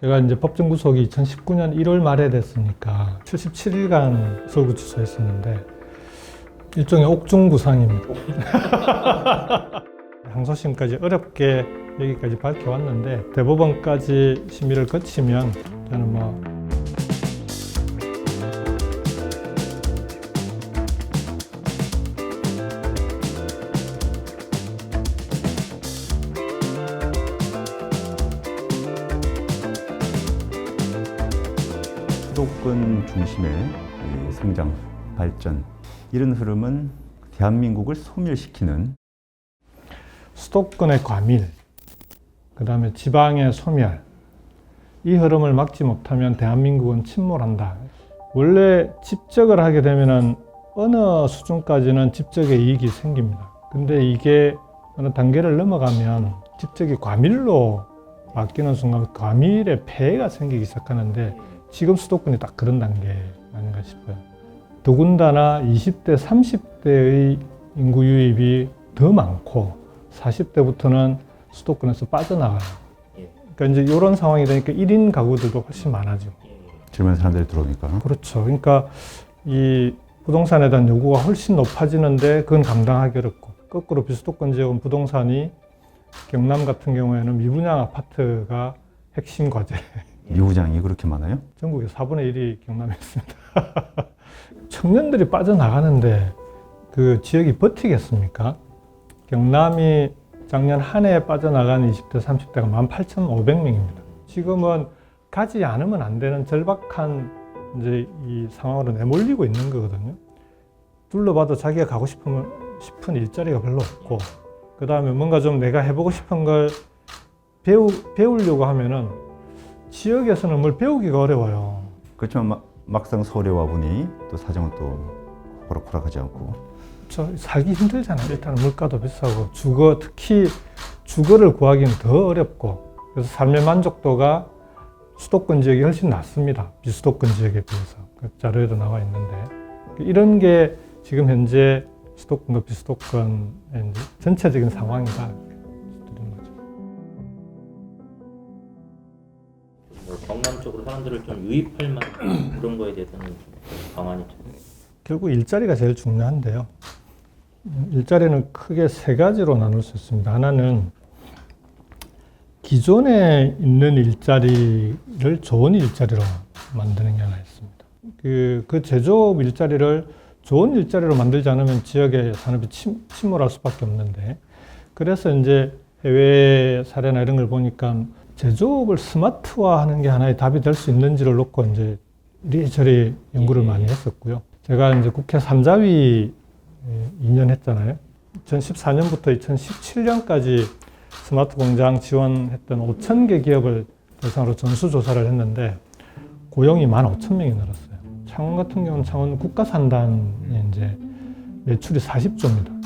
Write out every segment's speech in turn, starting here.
제가 이제 법정 구속이 2019년 1월 말에 됐으니까 77일간 서울구치소에 있었는데 일종의 옥중구상입니다. 항소심까지 어렵게 여기까지 밝혀왔는데 대법원까지 심의를 거치면 저는 뭐 수도권 중심의 이 성장, 발전 이런 흐름은 대한민국을 소멸시키는 수도권의 과밀, 그 다음에 지방의 소멸, 이 흐름을 막지 못하면 대한민국은 침몰한다. 원래 집적을 하게 되면은 어느 수준까지는 집적의 이익이 생깁니다. 근데 이게 어느 단계를 넘어가면 집적이 과밀로 바뀌는 순간 과밀의 폐해가 생기기 시작하는데 지금 수도권이 딱 그런 단계 아닌가 싶어요. 더군다나 20대, 30대의 인구 유입이 더 많고 40대부터는 수도권에서 빠져나가요. 그러니까 이제 이런 상황이 되니까 1인 가구들도 훨씬 많아지고. 젊은 사람들이 들어오니까. 그렇죠. 그러니까 이 부동산에 대한 요구가 훨씬 높아지는데 그건 감당하기 어렵고, 거꾸로 비수도권 지역은 부동산이 경남 같은 경우에는 미분양 아파트가 핵심 과제. 미부장이 그렇게 많아요? 전국의 4분의 1이 경남에 있습니다. 청년들이 빠져나가는데 그 지역이 버티겠습니까? 경남이 작년 한 해에 빠져나간 20대, 30대가 18,500명입니다. 지금은 가지 않으면 안 되는 절박한 이제 이 상황으로 내몰리고 있는 거거든요. 둘러봐도 자기가 가고 싶은 일자리가 별로 없고, 그 다음에 뭔가 좀 내가 해보고 싶은 걸 배우려고 하면은 지역에서는 뭘 배우기가 어려워요. 그렇지만 막상 서울에 와보니 또 사정은 또 호락호락하지 않고. 살기 힘들잖아요. 일단 물가도 비싸고 특히 주거를 구하기는 더 어렵고, 그래서 삶의 만족도가 수도권 지역이 훨씬 낮습니다. 비수도권 지역에 비해서. 그 자료에도 나와 있는데 이런 게 지금 현재 수도권과 비수도권의 전체적인 상황이다. 경남 쪽으로 사람들을 좀 유입할 만한 그런 거에 대해서는 좀 방안이 좀. 결국 일자리가 제일 중요한데요. 일자리는 크게 세 가지로 나눌 수 있습니다. 하나는 기존에 있는 일자리를 좋은 일자리로 만드는 게 하나 있습니다. 그 제조업 일자리를 좋은 일자리로 만들지 않으면 지역의 산업이 침몰할 수밖에 없는데, 그래서 이제 해외 사례나 이런 걸 보니까 제조업을 스마트화하는 게 하나의 답이 될 수 있는지를 놓고 이제 이리저리 연구를 많이 했었고요. 제가 이제 국회 산자위 2년 했잖아요. 2014년부터 2017년까지 스마트 공장 지원했던 5,000개 기업을 대상으로 전수조사를 했는데 고용이 15,000명이 늘었어요. 창원 같은 경우는 창원 국가산단이 이제 매출이 40조입니다.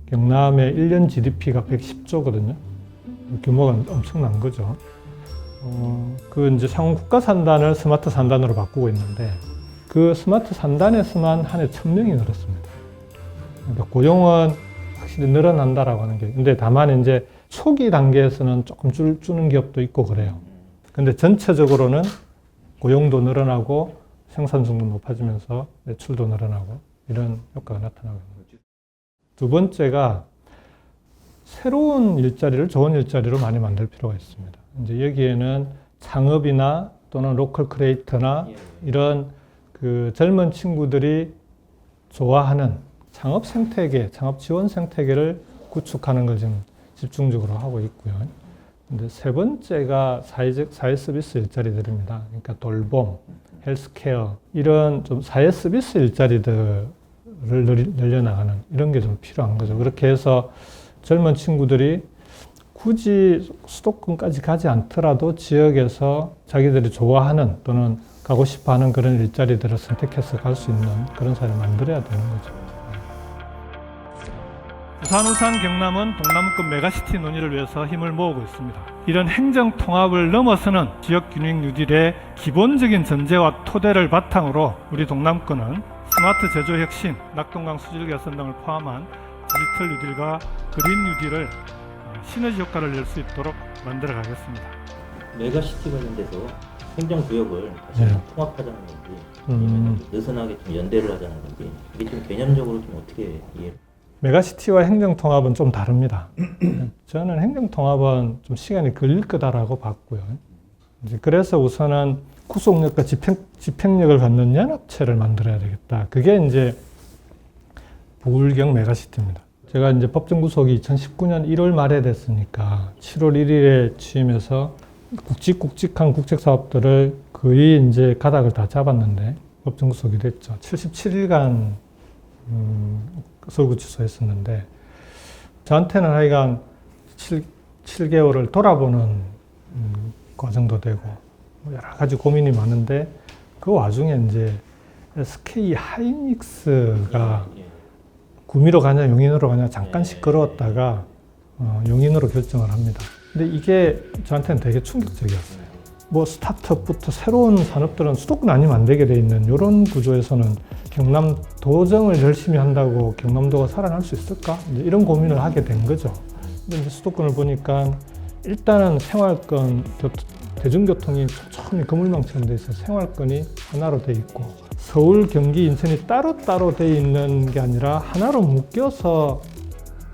경남의 1년 GDP가 110조거든요. 규모가 엄청난 거죠. 그 이제 창원 국가산단을 스마트 산단으로 바꾸고 있는데 그 스마트 산단에서만 한 해 1,000명이 늘었습니다. 그러니까 고용은 확실히 늘어난다라고 하는 게, 근데 다만 이제 초기 단계에서는 조금 주는 기업도 있고 그래요. 근데 전체적으로는 고용도 늘어나고 생산성도 높아지면서 매출도 늘어나고 이런 효과가 나타나고 있는 거죠. 두 번째가 새로운 일자리를 좋은 일자리로 많이 만들 필요가 있습니다. 이제 여기에는 창업이나 또는 로컬 크리에이터나 이런 그 젊은 친구들이 좋아하는 창업 생태계, 창업 지원 생태계를 구축하는 걸 지금 집중적으로 하고 있고요. 근데 세 번째가 사회 서비스 일자리들입니다. 그러니까 돌봄, 헬스케어, 이런 좀 사회 서비스 일자리들을 늘려나가는 이런 게 좀 필요한 거죠. 그렇게 해서 젊은 친구들이 굳이 수도권까지 가지 않더라도 지역에서 자기들이 좋아하는 또는 가고 싶어 하는 그런 일자리들을 선택해서 갈 수 있는 그런 사회를 만들어야 되는 거죠. 부산 경남은 동남권 메가시티 논의를 위해서 힘을 모으고 있습니다. 이런 행정 통합을 넘어서는 지역 균형 뉴딜의 기본적인 전제와 토대를 바탕으로 우리 동남권은 스마트 제조 혁신, 낙동강 수질 개선 등을 포함한 디지털 뉴딜과 그린 뉴딜을 시너지 효과를 낼 수 있도록 만들어 가겠습니다. 메가시티 관련돼서 행정구역을 다시 네. 통합하자는 건지 아니면 느슨하게 좀 연대를 하자는 건지 이게 좀 개념적으로 좀 어떻게 이해? 메가시티와 행정통합은 좀 다릅니다. 저는 행정통합은 좀 시간이 걸릴 거다라고 봤고요. 이제 그래서 우선은 구속력과 집행력을 갖는 연합체를 만들어야 되겠다. 그게 이제 부울경 메가시티입니다. 제가 이제 법정 구속이 2019년 1월 말에 됐으니까 7월 1일에 취임해서 굵직굵직한 국책사업들을 거의 이제 가닥을 다 잡았는데 법정 구속이 됐죠. 77일간 서울구치소에 했었는데 저한테는 하여간 7개월을 돌아보는 과정도 되고 여러 가지 고민이 많은데 그 와중에 이제 SK 하이닉스가 예. 구미로 가냐 용인으로 가냐 잠깐 시끄러웠다가 용인으로 결정을 합니다. 근데 이게 저한테는 되게 충격적이었어요. 뭐 스타트업부터 새로운 산업들은 수도권 아니면 안 되게 돼 있는 이런 구조에서는 경남 도정을 열심히 한다고 경남도가 살아날 수 있을까? 이제 이런 고민을 하게 된 거죠. 근데 이제 수도권을 보니까 일단은 생활권, 대중교통이 촘촘히 그물망처럼 돼 있어서 생활권이 하나로 돼 있고 서울, 경기, 인천이 따로따로 돼 있는 게 아니라 하나로 묶여서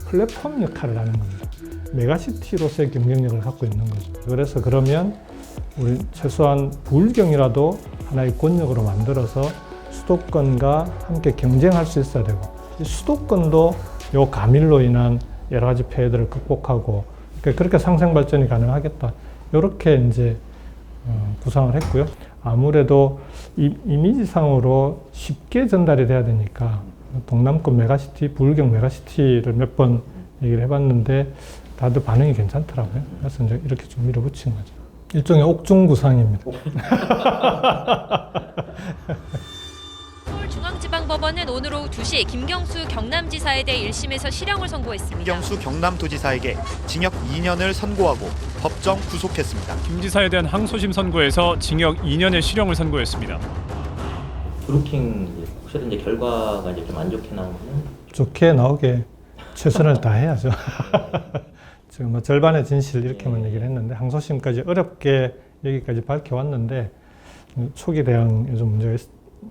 플랫폼 역할을 하는 겁니다. 메가시티로서의 경쟁력을 갖고 있는 거죠. 그래서 그러면 우리 최소한 부울경이라도 하나의 권역으로 만들어서 수도권과 함께 경쟁할 수 있어야 되고 이 수도권도 요 가밀로 인한 여러 가지 폐해들을 극복하고 그렇게 상생 발전이 가능하겠다. 이렇게 이제 구상을 했고요. 아무래도 이미지상으로 쉽게 전달이 돼야 되니까 동남권 메가시티, 부울경 메가시티를 몇 번 얘기를 해봤는데 다들 반응이 괜찮더라고요. 그래서 이제 이렇게 좀 밀어붙인 거죠. 일종의 옥중 구상입니다. 서울중앙지방법원은 오늘 오후 2시 김경수 경남지사에 대해 1심에서 실형을 선고했습니다. 김경수 경남도지사에게 징역 2년을 선고하고 법정 구속했습니다. 김 지사에 대한 항소심 선고에서 징역 2년의 실형을 선고했습니다. 브루킹 혹시라도 이제 결과가 이제 좀 안 좋게 나오면 좋게 나오게 최선을 다해야죠. 지금 뭐 절반의 진실 이렇게만 얘기를 했는데 항소심까지 어렵게 여기까지 밝혀왔는데 초기 대응에 좀 문제가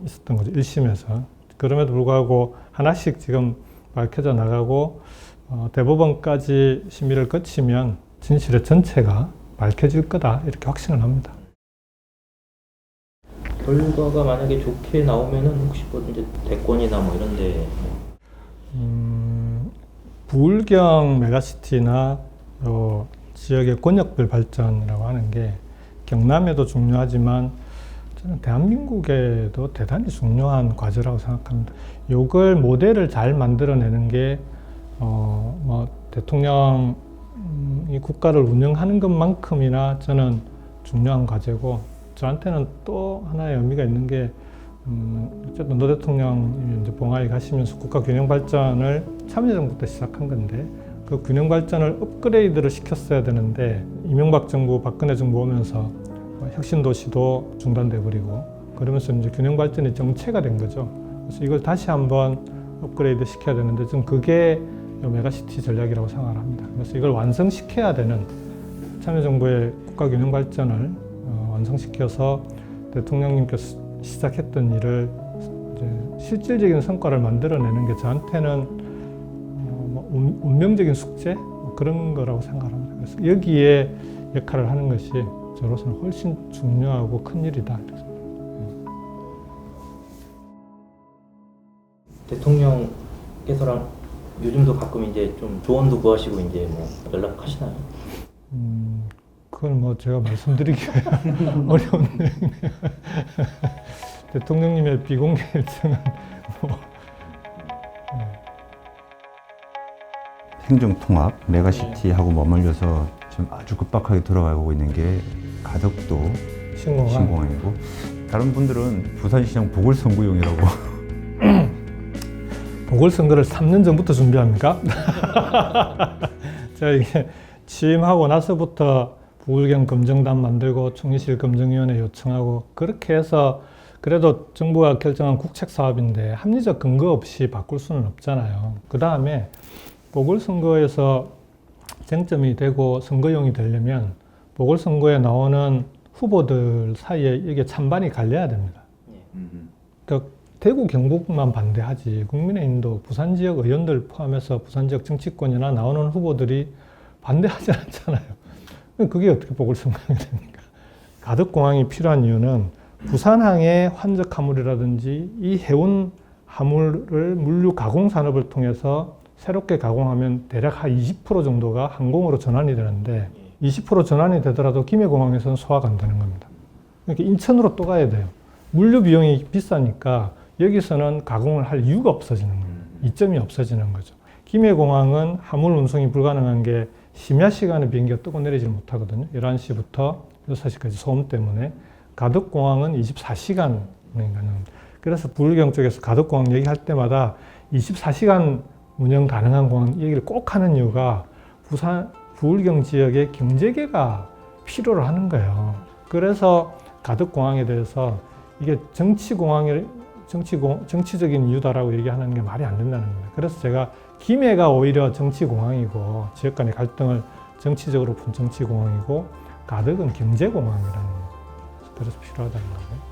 있었던 거죠. 1심에서. 그럼에도 불구하고 하나씩 지금 밝혀져 나가고 대법원까지 심의를 거치면 진실의 전체가 밝혀질 거다 이렇게 확신을 합니다. 결과가 만약에 좋게 나오면은 혹시 뭐 이제 대권이나 뭐 이런데 부울경 메가시티나 지역의 권역별 발전이라고 하는 게 경남에도 중요하지만 저는 대한민국에도 대단히 중요한 과제라고 생각합니다. 이걸 모델을 잘 만들어내는 게 뭐 대통령이 국가를 운영하는 것만큼이나 저는 중요한 과제고 저한테는 또 하나의 의미가 있는 게 어쨌든 노 대통령이 이제 봉하에 가시면서 국가 균형 발전을 참여정부 때 시작한 건데 그 균형 발전을 업그레이드를 시켰어야 되는데 이명박 정부, 박근혜 정부 오면서 혁신도시도 중단돼 버리고 그러면서 이제 균형 발전이 정체가 된 거죠. 그래서 이걸 다시 한번 업그레이드 시켜야 되는데 좀 그게 메가시티 전략이라고 생각을 합니다. 그래서 이걸 완성시켜야 되는 참여정부의 국가 균형 발전을 완성시켜서 대통령님께서 시작했던 일을 이제 실질적인 성과를 만들어내는 게 저한테는 운명적인 숙제 그런 거라고 생각합니다. 그래서 여기에 역할을 하는 것이 저로서는 훨씬 중요하고 큰 일이다. 대통령께서랑 요즘도 가끔 이제 좀 조언도 구하시고 이제 뭐 연락하시나요? 그건 뭐 제가 말씀드리기가 어려운 내용이네요. 대통령님의 비공개 일정은 뭐 행정통합, 메가시티하고 머물려서 지금 아주 급박하게 들어가고 있는 게 가덕도 신공항이고 다른 분들은 부산시장 보궐선거용이라고 보궐선거를 3년 전부터 준비합니까? 제가 이게 취임하고 나서부터 부울경 검증단 만들고 총리실 검증위원회 요청하고 그렇게 해서 그래도 정부가 결정한 국책 사업인데 합리적 근거 없이 바꿀 수는 없잖아요. 그 다음에 보궐선거에서 쟁점이 되고 선거용이 되려면 보궐선거에 나오는 후보들 사이에 이게 찬반이 갈려야 됩니다. 그러니까 대구 경북만 반대하지 국민의힘도 부산 지역 의원들 포함해서 부산 지역 정치권이나 나오는 후보들이 반대하지 않잖아요. 그게 어떻게 보궐선거가 됩니까? 가덕공항이 필요한 이유는 부산항의 환적 화물이라든지 이 해운 화물을 물류 가공 산업을 통해서 새롭게 가공하면 대략 한 20% 정도가 항공으로 전환이 되는데 20% 전환이 되더라도 김해공항에서는 소화가 안 되는 겁니다. 그러니까 인천으로 또 가야 돼요. 물류 비용이 비싸니까 여기서는 가공을 할 이유가 없어지는 거예요. 이점이 없어지는 거죠. 김해공항은 화물 운송이 불가능한 게 심야 시간에 비행기가 뜨고 내리질 못하거든요. 11시부터 6시까지 소음 때문에. 가덕공항은 24시간 운행 가능합니다. 그래서 부울경 쪽에서 가덕공항 얘기할 때마다 24시간 운영 가능한 공항 얘기를 꼭 하는 이유가 부산, 부울경 지역의 경제계가 필요로 하는 거예요. 그래서 가덕공항에 대해서 이게 정치적인 이유다라고 얘기하는 게 말이 안 된다는 거예요. 그래서 제가 김해가 오히려 정치공항이고 지역 간의 갈등을 정치적으로 푼 정치공항이고 가덕은 경제공항이라는 거예요. 그래서 필요하다는 거예요.